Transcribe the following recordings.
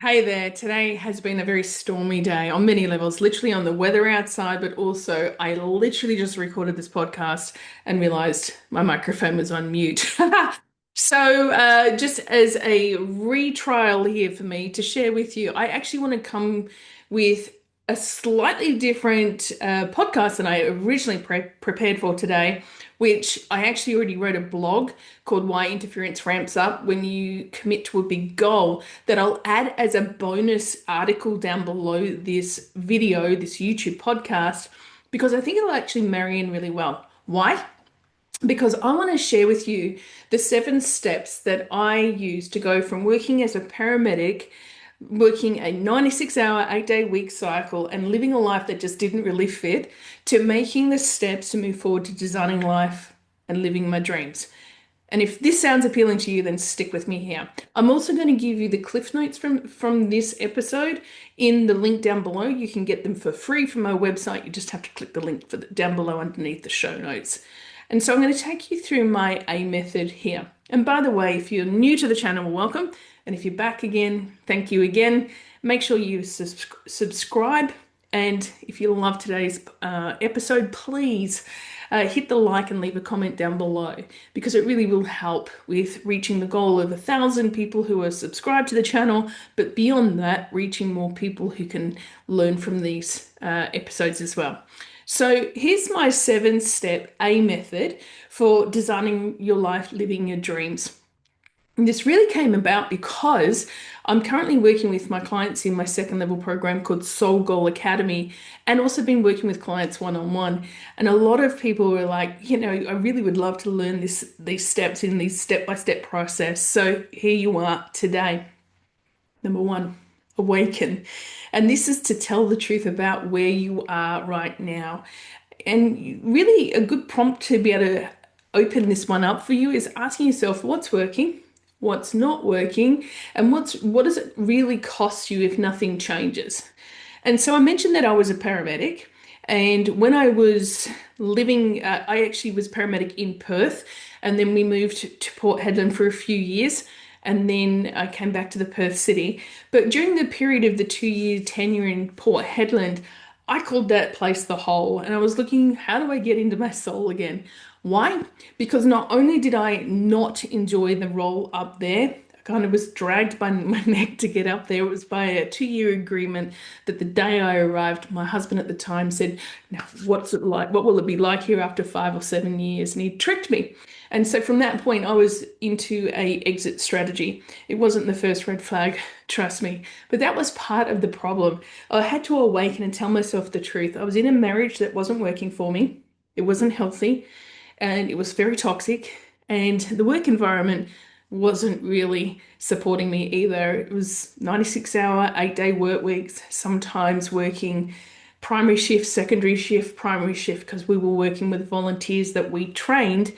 Hey there. Today has been a very stormy day on many levels, literally on the weather outside, but also I literally just recorded this podcast and realized my microphone was on mute. So, just as a retrial here for me to share with you, I actually want to come with a slightly different podcast than I originally prepared for today, which I actually already wrote a blog called Why Interference Ramps Up When You Commit to a Big Goal that I'll add as a bonus article down below this video, this YouTube podcast, because I think it'll actually marry in really well. Why? Because I want to share with you the 7 steps that I use to go from working as a paramedic, working a 96-hour, 8-day week cycle, and living a life that just didn't really fit, to making the steps to move forward to designing life and living my dreams. And if this sounds appealing to you, then stick with me here. I'm also going to give you the cliff notes from this episode in the link down below. You can get them for free from my website. You just have to click the link down below underneath the show notes. And so I'm going to take you through my A method here. And by the way, if you're new to the channel, welcome. And if you're back again, thank you again. Make sure you subscribe. And if you love today's episode, please hit the like and leave a comment down below, because it really will help with reaching the goal of 1,000 people who are subscribed to the channel. But beyond that, reaching more people who can learn from these episodes as well. So here's my 7-step A method for designing your life, living your dreams. And this really came about because I'm currently working with my clients in my second level program called Soul Goal Academy, and also been working with clients one-on-one. And a lot of people were like, I really would love to learn these steps in these step-by-step process. So here you are today. Number 1, awaken. And this is to tell the truth about where you are right now. And really a good prompt to be able to open this one up for you is asking yourself what's working, what's not working, and what does it really cost you if nothing changes? And so I mentioned that I was a paramedic, and when I was living, I actually was paramedic in Perth, and then we moved to Port Hedland for a few years, and then I came back to the Perth city. But during the period of the 2-year tenure in Port Hedland, I called that place the hole, and I was looking, how do I get into my soul again? Why? Because not only did I not enjoy the role up there, I kind of was dragged by my neck to get up there. It was by a 2-year agreement that the day I arrived, my husband at the time said, "Now, what's it like? What will it be like here after 5 or 7 years?" And he tricked me. And so from that point, I was into a exit strategy. It wasn't the first red flag, trust me, but that was part of the problem. I had to awaken and tell myself the truth. I was in a marriage that wasn't working for me. It wasn't healthy, and it was very toxic, and the work environment wasn't really supporting me either. It was 96-hour, 8-day work weeks, sometimes working primary shift, secondary shift, primary shift, because we were working with volunteers that we trained.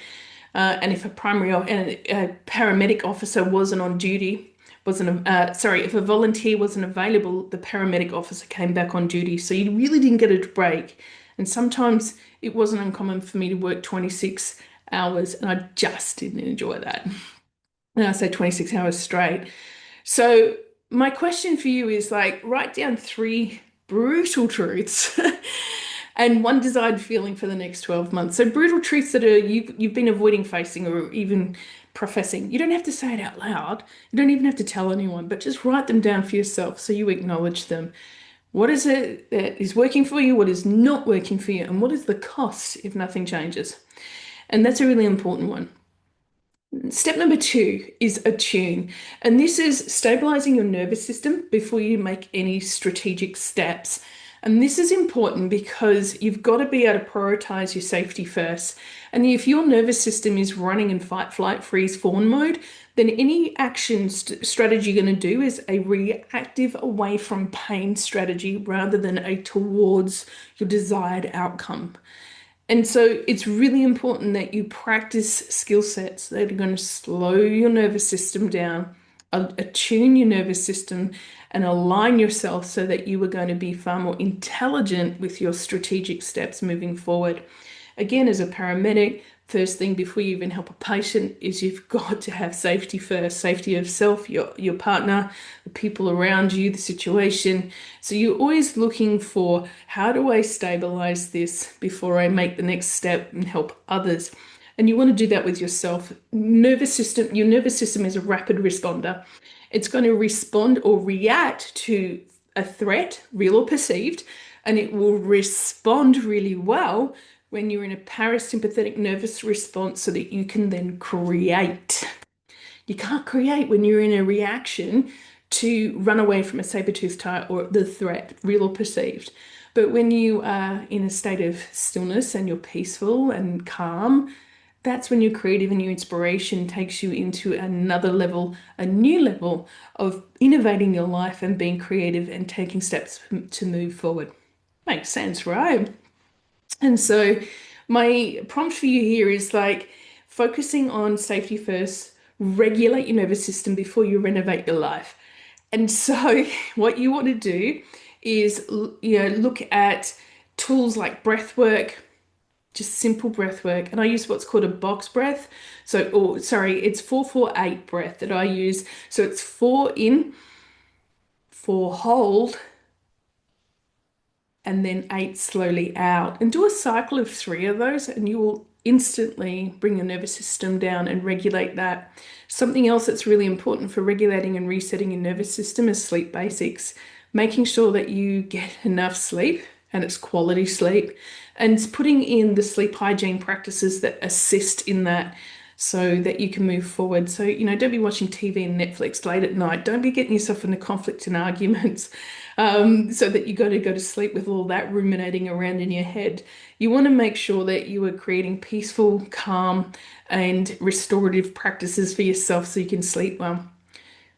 And if a paramedic officer wasn't on duty, if a volunteer wasn't available, the paramedic officer came back on duty. So you really didn't get a break. And sometimes it wasn't uncommon for me to work 26 hours, and I just didn't enjoy that. And I say 26 hours straight. So my question for you is, like, write down 3 brutal truths and 1 desired feeling for the next 12 months. So brutal truths that you've been avoiding facing or even professing. You don't have to say it out loud. You don't even have to tell anyone, but just write them down for yourself so you acknowledge them. What is it that is working for you? What is not working for you? And what is the cost if nothing changes? And that's a really important one. Step number 2 is attune. And this is stabilizing your nervous system before you make any strategic steps. And this is important because you've got to be able to prioritize your safety first. And if your nervous system is running in fight, flight, freeze, fawn mode, then any action strategy you're going to do is a reactive away from pain strategy rather than a towards your desired outcome. And so it's really important that you practice skill sets that are going to slow your nervous system down, attune your nervous system, and align yourself so that you are going to be far more intelligent with your strategic steps moving forward. Again, as a paramedic, First thing before you even help a patient is you've got to have safety first, safety of self, your partner, the people around you, the situation. So you're always looking for, how do I stabilize this before I make the next step and help others? And you want to do that with yourself. Your nervous system is a rapid responder. It's going to respond or react to a threat, real or perceived, and it will respond really well when you're in a parasympathetic nervous response so that you can then create. You can't create when you're in a reaction to run away from a saber-toothed tiger or the threat, real or perceived. But when you are in a state of stillness and you're peaceful and calm, that's when your creative and your inspiration takes you into another level, a new level of innovating your life and being creative and taking steps to move forward. Makes sense, right? And so my prompt for you here is like focusing on safety first, regulate your nervous system before you renovate your life. And so what you want to do is, look at tools like breath work, just simple breath work. And I use what's called a box breath. So, or sorry, it's 4-4-8 breath that I use. So it's 4 in, 4 hold, and then 8 slowly out. And do a cycle of 3 of those, and you will instantly bring your nervous system down and regulate that. Something else that's really important for regulating and resetting your nervous system is sleep basics. Making sure that you get enough sleep and it's quality sleep, and putting in the sleep hygiene practices that assist in that so that you can move forward. So, don't be watching TV and Netflix late at night. Don't be getting yourself into conflict and arguments so that you got to go to sleep with all that ruminating around in your head. You want to make sure that you are creating peaceful, calm, and restorative practices for yourself so you can sleep well.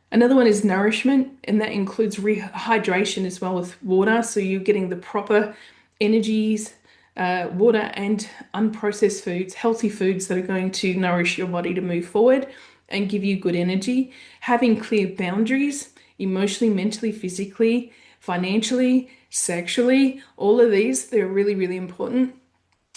Another one is nourishment, and that includes rehydration as well with water. So you're getting the proper energies, water and unprocessed foods, healthy foods that are going to nourish your body to move forward and give you good energy. Having clear boundaries, emotionally, mentally, physically, financially, sexually, all of these, they're really, really important.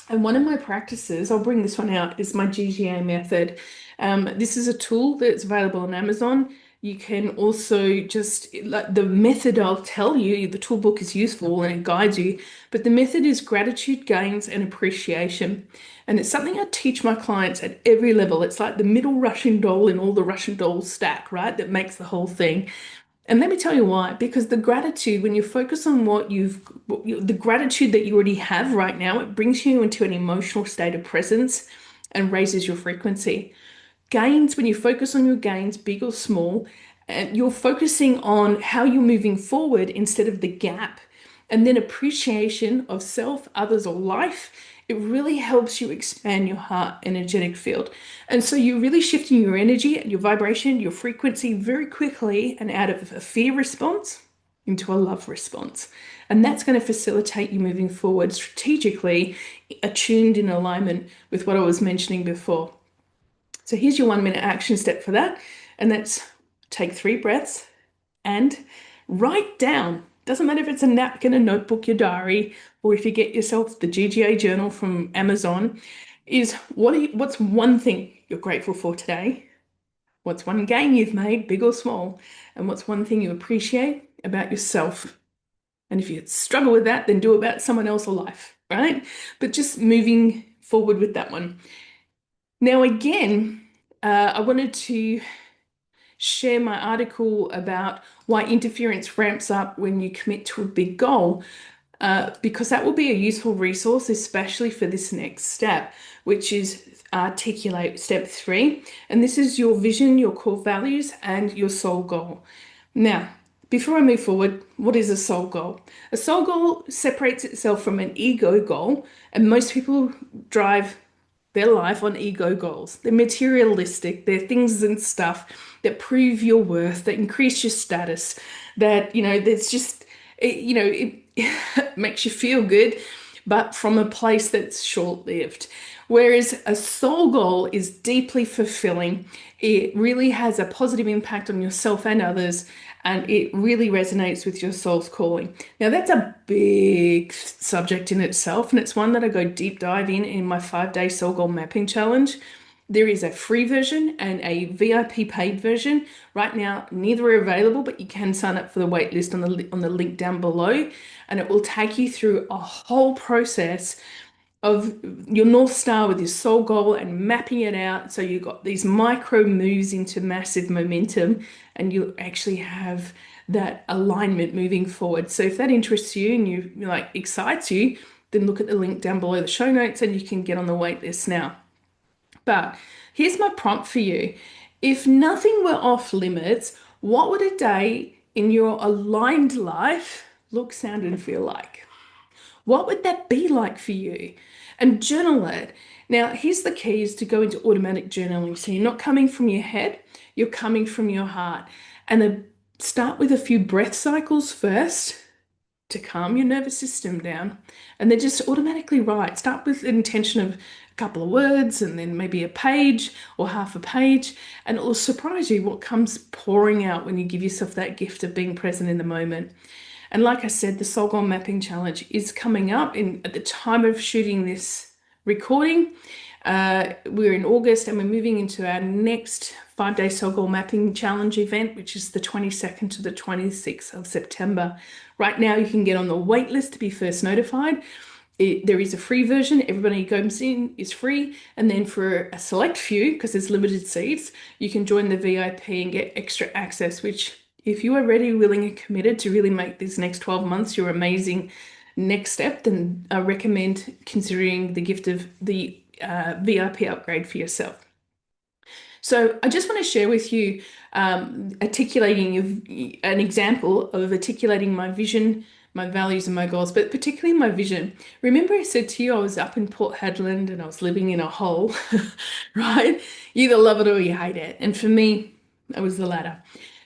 And one of my practices, I'll bring this one out, is my GGA method. This is a tool that's available on Amazon. You can also just, like the method I'll tell you, the toolbook is useful and it guides you, but the method is gratitude, gains, and appreciation. And it's something I teach my clients at every level. It's like the middle Russian doll in all the Russian dolls stack, right? That makes the whole thing. And let me tell you why, because the gratitude, when you focus on the gratitude that you already have right now, it brings you into an emotional state of presence and raises your frequency. Gains, when you focus on your gains, big or small, and you're focusing on how you're moving forward instead of the gap. And then appreciation of self, others, or life, it really helps you expand your heart energetic field. And so you're really shifting your energy, your vibration, your frequency very quickly and out of a fear response into a love response. And that's going to facilitate you moving forward strategically, attuned in alignment with what I was mentioning before. So here's your 1-minute action step for that. And that's take 3 breaths and write down. Doesn't matter if it's a napkin, a notebook, your diary, or if you get yourself the GGA journal from Amazon, is what's one thing you're grateful for today? What's one gain you've made, big or small? And what's one thing you appreciate about yourself? And if you struggle with that, then do it about someone else or life, right? But just moving forward with that one. Now, again, I wanted to share my article about why interference ramps up when you commit to a big goal, because that will be a useful resource, especially for this next step, which is articulate step 3. And this is your vision, your core values, and your soul goal. Now, before I move forward, what is a soul goal? A soul goal separates itself from an ego goal, and most people drive their life on ego goals. They're materialistic, they're things and stuff that prove your worth, that increase your status, that, there's just, it makes you feel good. but from a place that's short-lived. Whereas a soul goal is deeply fulfilling. It really has a positive impact on yourself and others, and it really resonates with your soul's calling. Now, that's a big subject in itself, and it's one that I go deep dive in my 5-day soul goal mapping challenge. There is a free version and a VIP paid version. Right now, neither are available, but you can sign up for the wait list on the link down below, and it will take you through a whole process of your North Star with your soul goal and mapping it out. So you've got these micro moves into massive momentum, and you actually have that alignment moving forward. So if that interests you and you like excites you, then look at the link down below the show notes and you can get on the wait list now. But here's my prompt for you. If nothing were off limits, what would a day in your aligned life look, sound, and feel like? What would that be like for you? And journal it. Now, here's the key is to go into automatic journaling. So you're not coming from your head, you're coming from your heart. And then start with a few breath cycles first to calm your nervous system down. And then just automatically write. Start with the intention of a couple of words and then maybe a page or half a page. And it will surprise you what comes pouring out when you give yourself that gift of being present in the moment. And like I said, the Soul Goal Mapping Challenge is coming up at the time of shooting this recording. We're in August and we're moving into our next 5-day Soul Goal Mapping Challenge event, which is the 22nd to the 26th of September. Right now, you can get on the wait list to be first notified. There is a free version. Everybody who comes in is free. And then for a select few, because there's limited seats, you can join the VIP and get extra access, which if you are ready, willing, and committed to really make these next 12 months your amazing next step, then I recommend considering the gift of the VIP upgrade for yourself. So I just want to share with you articulating an example of articulating my vision, my values, and my goals, but particularly my vision. Remember I said to you I was up in Port Hedland and I was living in a hole, right? You either love it or you hate it. And for me, it was the latter.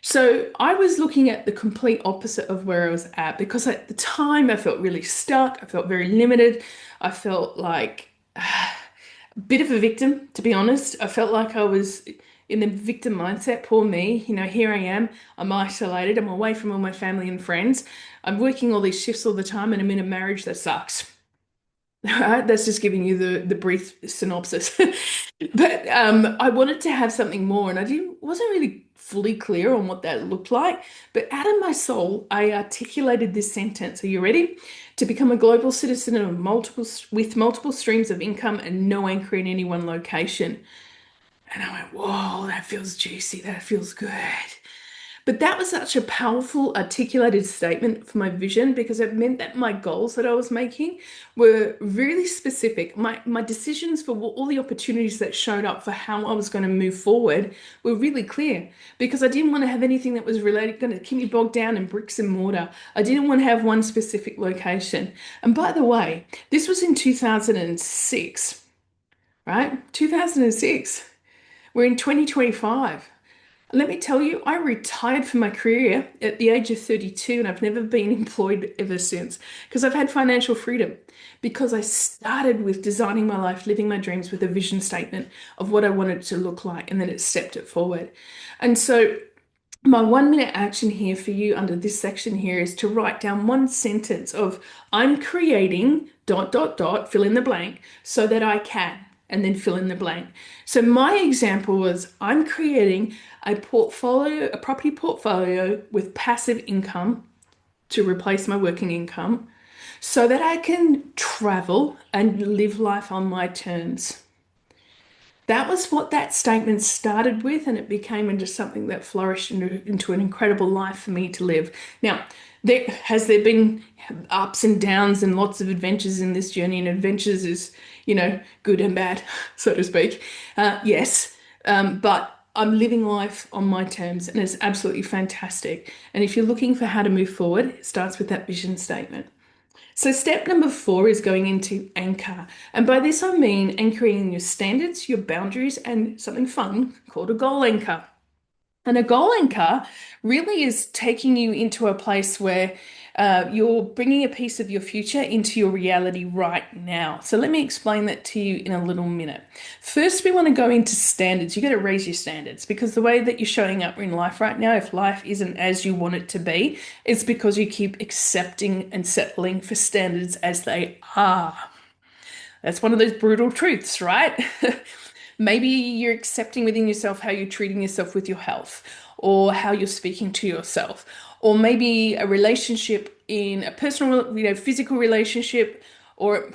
So I was looking at the complete opposite of where I was at because at the time I felt really stuck. I felt very limited. I felt like a bit of a victim, to be honest. I felt like I was in the victim mindset. Poor me. Here I am. I'm isolated. I'm away from all my family and friends. I'm working all these shifts all the time and I'm in a marriage that sucks. All right, that's just giving you the brief synopsis. But I wanted to have something more, and wasn't really fully clear on what that looked like. But out of my soul, I articulated this sentence. Are you ready? To become a global citizen with multiple streams of income and no anchor in any one location. And I went, whoa, that feels juicy. That feels good. But that was such a powerful, articulated statement for my vision because it meant that my goals that I was making were really specific. My decisions for all the opportunities that showed up for how I was going to move forward were really clear because I didn't want to have anything that was going to keep me bogged down in bricks and mortar. I didn't want to have one specific location. And by the way, this was in 2006, right? 2006. We're in 2025. Let me tell you, I retired from my career at the age of 32 and I've never been employed ever since because I've had financial freedom because I started with designing my life, living my dreams with a vision statement of what I wanted it to look like, and then it stepped it forward. And so my 1-minute action here for you under this section here is to write down one sentence of I'm creating ... fill in the blank so that I can, and then fill in the blank. So my example was I'm creating a property portfolio with passive income to replace my working income so that I can travel and live life on my terms. That was what that statement started with, and it became into something that flourished into an incredible life for me to live. Now, has there been ups and downs and lots of adventures in this journey, and adventures is, good and bad, so to speak. Yes, but I'm living life on my terms, and it's absolutely fantastic. And if you're looking for how to move forward, it starts with that vision statement. So step number 4 is going into anchor. And by this, I mean anchoring in your standards, your boundaries, and something fun called a goal anchor. And a goal anchor really is taking you into a place where you're bringing a piece of your future into your reality right now. So let me explain that to you in a little minute. First, we want to go into standards. You got to raise your standards because the way that you're showing up in life right now, if life isn't as you want it to be, it's because you keep accepting and settling for standards as they are. That's one of those brutal truths, right? Maybe you're accepting within yourself how you're treating yourself with your health or how you're speaking to yourself, or maybe a relationship in a personal, physical relationship or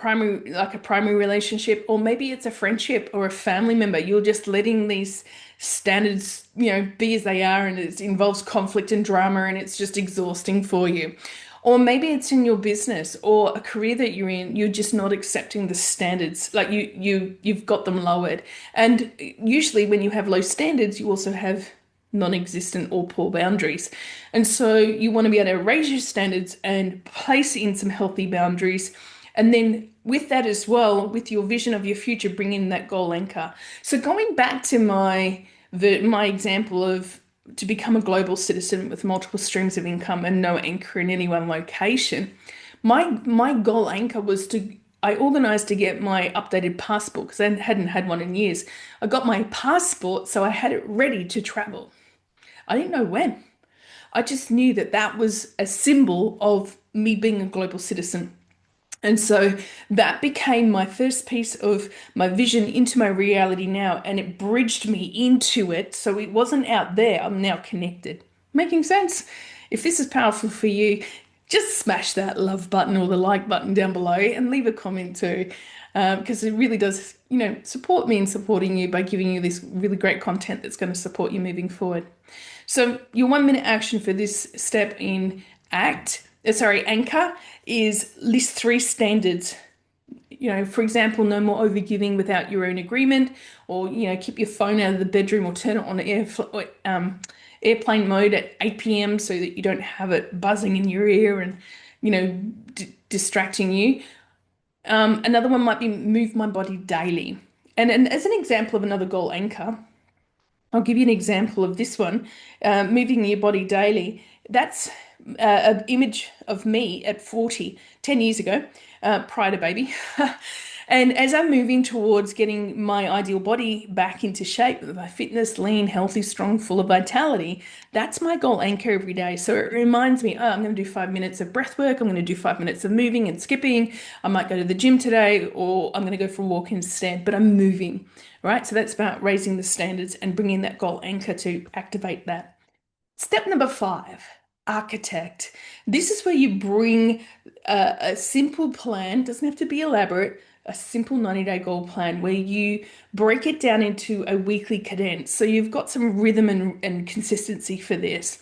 like a primary relationship, or maybe it's a friendship or a family member. You're just letting these standards, be as they are, and it involves conflict and drama, and it's just exhausting for you. Or maybe it's in your business or a career that you're in, you're just not accepting the standards. Like you've got them lowered. And usually when you have low standards, you also have non-existent or poor boundaries. And so you want to be able to raise your standards and place in some healthy boundaries. And then with that as well, with your vision of your future, bring in that goal anchor. So going back to my example of to become a global citizen with multiple streams of income and no anchor in any one location, my goal anchor was I organized to get my updated passport because I hadn't had one in years. I got my passport, so I had it ready to travel. I didn't know when. I just knew that that was a symbol of me being a global citizen. And so that became my first piece of my vision into my reality now, and it bridged me into it. So it wasn't out there, I'm now connected. Making sense? If this is powerful for you, just smash that love button or the like button down below and leave a comment too, because it really does, support me in supporting you by giving you this really great content that's going to support you moving forward. So your 1 minute action for this step in anchor is list 3 standards. For example, no more overgiving without your own agreement, or, keep your phone out of the bedroom or turn it on airplane mode at 8 p.m. so that you don't have it buzzing in your ear and, distracting you. Another one might be move my body daily. And as an example of another goal anchor, I'll give you an example of this one, moving your body daily. That's an image of me at 40, 10 years ago, prior to baby. And as I'm moving towards getting my ideal body back into shape, with my fitness, lean, healthy, strong, full of vitality, that's my goal anchor every day. So it reminds me, I'm going to do 5 minutes of breath work. I'm going to do 5 minutes of moving and skipping. I might go to the gym today, or I'm going to go for a walk instead, but I'm moving, right? So that's about raising the standards and bringing that goal anchor to activate that. Step number 5, architect. This is where you bring a simple plan, doesn't have to be elaborate, a simple 90-day goal plan where you break it down into a weekly cadence. So you've got some rhythm and consistency for this.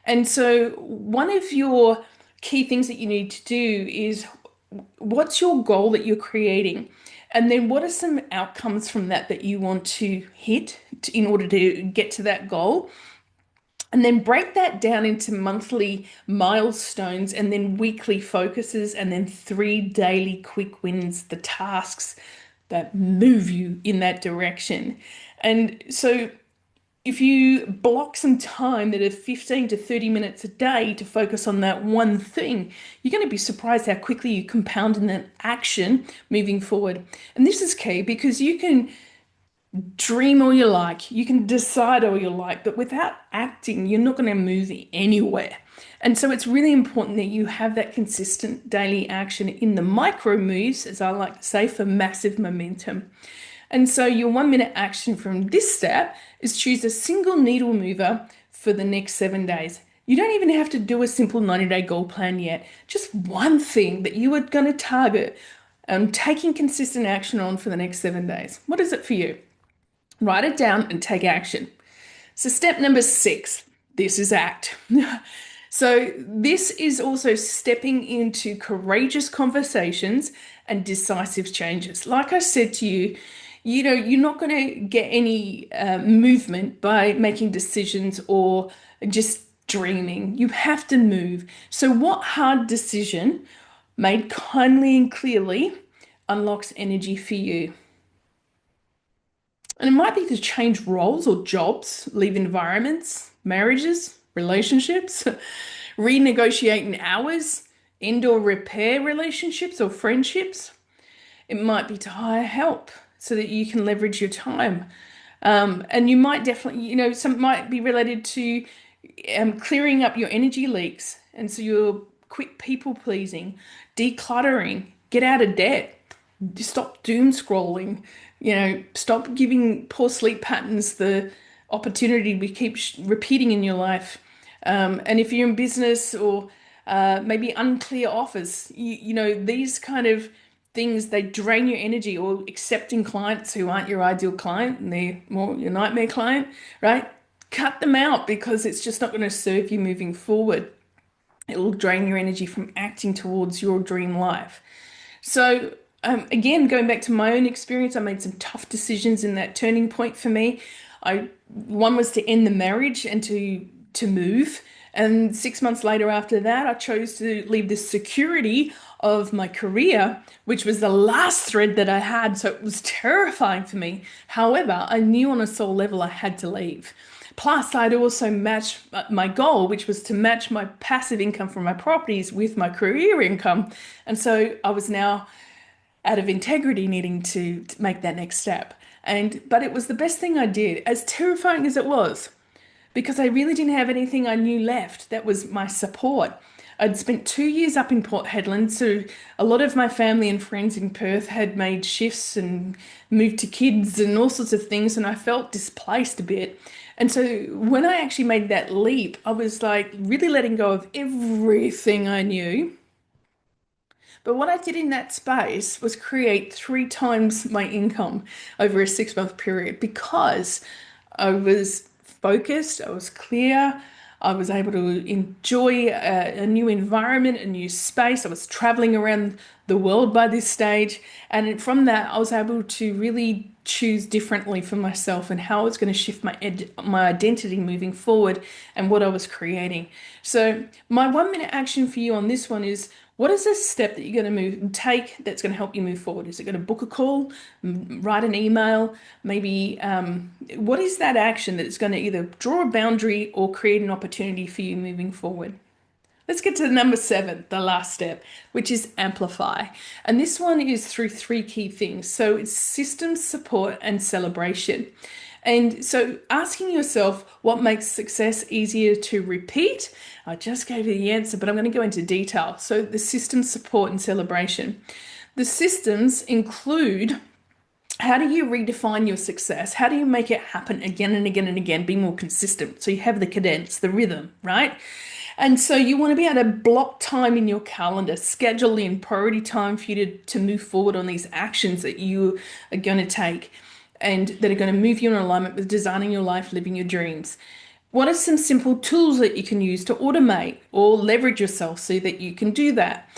And so one of your key things that you need to do is, what's your goal that you're creating? And then what are some outcomes from that you want to hit in order to get to that goal? And then break that down into monthly milestones and then weekly focuses and then 3 daily quick wins, the tasks that move you in that direction. And so if you block some time that are 15 to 30 minutes a day to focus on that one thing, you're going to be surprised how quickly you compound in that action moving forward. And this is key because you can dream all you like, you can decide all you like, but without acting, you're not going to move anywhere. And so it's really important that you have that consistent daily action in the micro moves, as I like to say, for massive momentum. And so your 1 minute action from this step is choose a single needle mover for the next 7 days. You don't even have to do a simple 90-day goal plan yet. Just one thing that you are going to target taking consistent action on for the next 7 days. What is it for you? Write it down and take action. So step number 6, this is act. So this is also stepping into courageous conversations and decisive changes. Like I said to you, you're not going to get any movement by making decisions or just dreaming. You have to move. So what hard decision, made kindly and clearly, unlocks energy for you? And it might be to change roles or jobs, leave environments, marriages, relationships, renegotiating hours, end or repair relationships or friendships. It might be to hire help so that you can leverage your time. And you might definitely, some might be related to clearing up your energy leaks. And so you're quit people pleasing, decluttering, get out of debt, stop doom scrolling, stop giving poor sleep patterns the opportunity we keep repeating in your life. And if you're in business or maybe unclear offers, these kind of things, they drain your energy, or accepting clients who aren't your ideal client and they're more your nightmare client, right? Cut them out because it's just not going to serve you moving forward. It will drain your energy from acting towards your dream life. So, again, going back to my own experience, I made some tough decisions in that turning point for me. One was to end the marriage and to move. And 6 months later after that, I chose to leave the security of my career, which was the last thread that I had. So it was terrifying for me. However, I knew on a soul level I had to leave. Plus, I'd also matched my goal, which was to match my passive income from my properties with my career income. And so I was now out of integrity needing to make that next step. But it was the best thing I did, as terrifying as it was, because I really didn't have anything I knew left that was my support. I'd spent 2 years up in Port Hedland, so a lot of my family and friends in Perth had made shifts and moved to kids and all sorts of things, and I felt displaced a bit. And so when I actually made that leap, I was like really letting go of everything I knew. But what I did in that space was create 3 times my income over a 6 month period because I was focused, I was clear, I was able to enjoy a new environment, a new space. I was traveling around the world by this stage. And from that, I was able to really choose differently for myself and how I was going to shift my identity moving forward and what I was creating. So my 1 minute action for you on this one is, what is a step that you're going to take that's going to help you move forward? Is it going to book a call, write an email? Maybe what is that action that's going to either draw a boundary or create an opportunity for you moving forward? Let's get to number 7, the last step, which is amplify. And this one is through 3 key things. So it's systems, support, and celebration. And so asking yourself what makes success easier to repeat. I just gave you the answer, but I'm going to go into detail. So the systems, support, and celebration. The systems include, how do you redefine your success? How do you make it happen again and again and again? Be more consistent. So you have the cadence, the rhythm, right? And so you want to be able to block time in your calendar, schedule in priority time for you to move forward on these actions that you are going to take and that are going to move you in alignment with designing your life, living your dreams. What are some simple tools that you can use to automate or leverage yourself so that you can do that?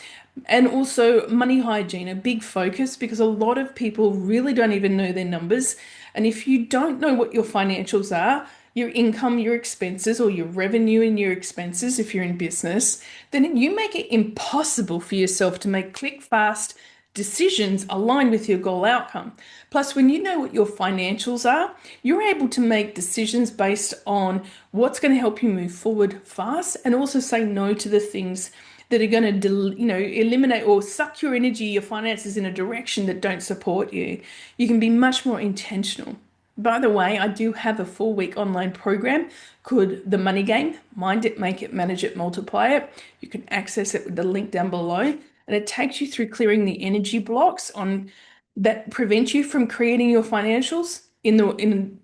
And also money hygiene, a big focus, because a lot of people really don't even know their numbers. And if you don't know what your financials are, your income, your expenses, or your revenue and your expenses, if you're in business, then you make it impossible for yourself to make click fast decisions aligned with your goal outcome. Plus, when you know what your financials are, you're able to make decisions based on what's going to help you move forward fast and also say no to the things that are going to, eliminate or suck your energy, your finances in a direction that don't support you. You can be much more intentional. By the way, I do have a 4-week online program called The Money Game. Mind it, make it, manage it, multiply it. You can access it with the link down below. And it takes you through clearing the energy blocks on that prevent you from creating your financials in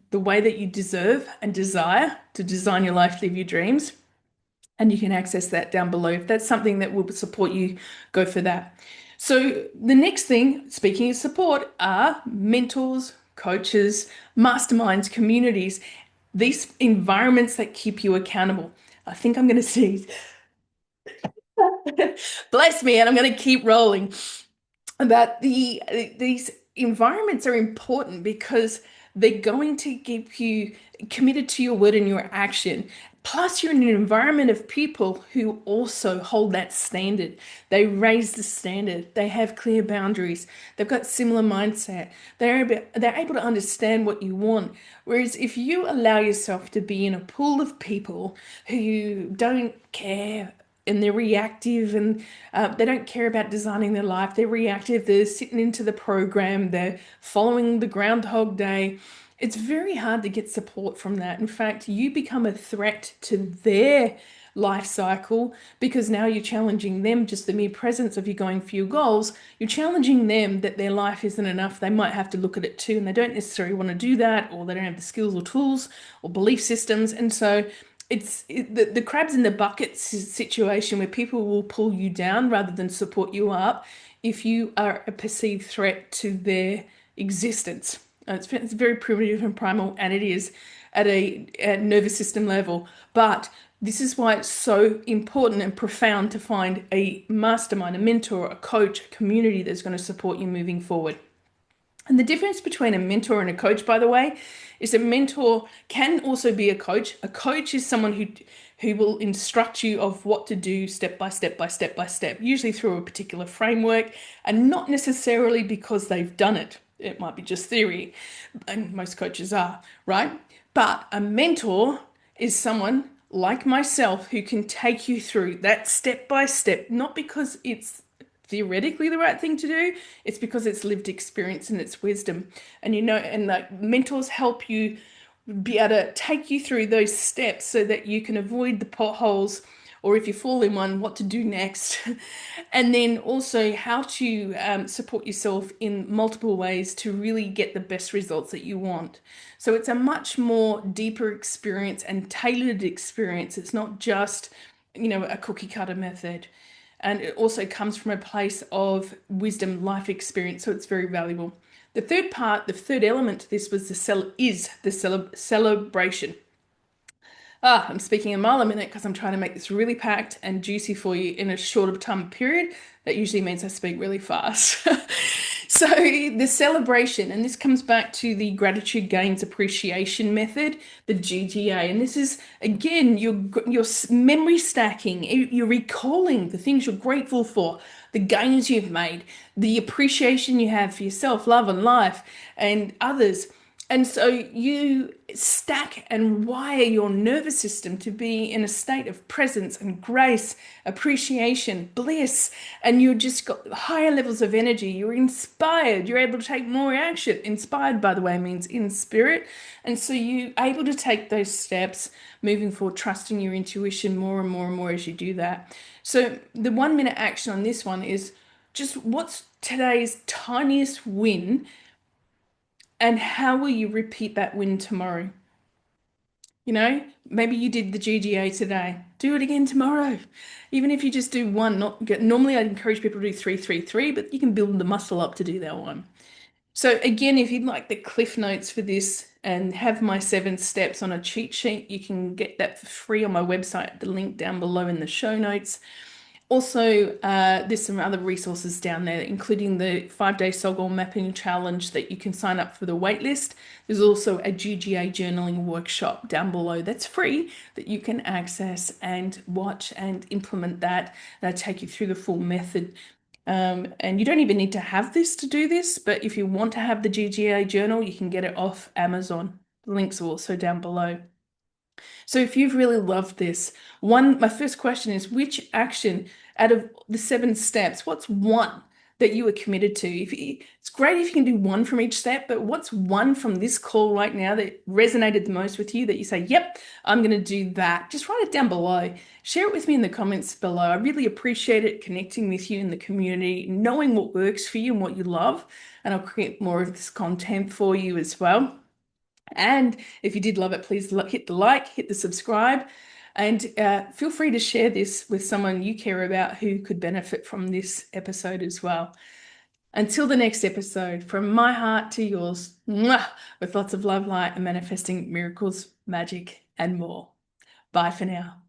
the way that you deserve and desire to design your life, live your dreams. And you can access that down below. If that's something that will support you, go for that. So the next thing, speaking of support, are mentors, coaches, masterminds, communities, these environments that keep you accountable. I think I'm going to see, bless me, and I'm going to keep rolling. That these environments are important because they're going to keep you committed to your word and your action. Plus, you're in an environment of people who also hold that standard. They raise the standard. They have clear boundaries. They've got similar mindset. They're able to understand what you want. Whereas if you allow yourself to be in a pool of people who don't care and they're reactive and they don't care about designing their life, they're reactive, they're sitting into the program, they're following the Groundhog Day, it's very hard to get support from that. In fact, you become a threat to their life cycle because now you're challenging them, just the mere presence of you going for your goals. You're challenging them that their life isn't enough. They might have to look at it too, and they don't necessarily want to do that, or they don't have the skills or tools or belief systems. And so the crabs in the bucket situation where people will pull you down rather than support you up if you are a perceived threat to their existence. It's very primitive and primal, and it is at a nervous system level. But this is why it's so important and profound to find a mastermind, a mentor, a coach, a community that's going to support you moving forward. And the difference between a mentor and a coach, by the way, is a mentor can also be a coach. A coach is someone who will instruct you of what to do step by step by step by step, usually through a particular framework, and not necessarily because they've done it. It might be just theory, and most coaches are, right? But a mentor is someone like myself who can take you through that step by step, not because it's theoretically the right thing to do, it's because it's lived experience and it's wisdom. And and like mentors help you be able to take you through those steps so that you can avoid the potholes, or if you fall in one, what to do next. And then also how to support yourself in multiple ways to really get the best results that you want. So it's a much more deeper experience and tailored experience. It's not just, a cookie cutter method. And it also comes from a place of wisdom, life experience. So it's very valuable. The third part, the third element to this was the celebration. I'm speaking a mile a minute because I'm trying to make this really packed and juicy for you in a shorter time period. That usually means I speak really fast. So the celebration, and this comes back to the gratitude gains appreciation method, the GGA. And this is, again, your memory stacking. You're recalling the things you're grateful for, the gains you've made, the appreciation you have for yourself, love and life, and others. And so you stack and wire your nervous system to be in a state of presence and grace, appreciation, bliss, and you just got higher levels of energy. You're inspired. You're able to take more action. Inspired, by the way, means in spirit. And so you're able to take those steps moving forward, trusting your intuition more and more and more as you do that. So the 1 minute action on this one is just what's today's tiniest win, and how will you repeat that win tomorrow? Maybe you did the GGA today. Do it again tomorrow. Even if you just do one, normally I'd encourage people to do 3-3-3, but you can build the muscle up to do that one. So again, if you'd like the cliff notes for this and have my 7 steps on a cheat sheet, you can get that for free on my website, the link down below in the show notes. Also, there's some other resources down there, including the 5-day soul goal mapping challenge that you can sign up for the waitlist. There's also a GGA journaling workshop down below that's free that you can access and watch and implement that. And I take you through the full method. And you don't even need to have this to do this, but if you want to have the GGA journal, you can get it off Amazon. The links are also down below. So if you've really loved this, my first question is, which action out of the 7 steps, what's one that you are committed to? It's great if you can do one from each step, but what's one from this call right now that resonated the most with you that you say, yep, I'm going to do that? Just write it down below. Share it with me in the comments below. I really appreciate it, connecting with you in the community, knowing what works for you and what you love, and I'll create more of this content for you as well. And if you did love it, please hit the like, hit the subscribe, and feel free to share this with someone you care about who could benefit from this episode as well. Until the next episode, from my heart to yours, mwah, with lots of love, light, and manifesting miracles, magic, and more. Bye for now.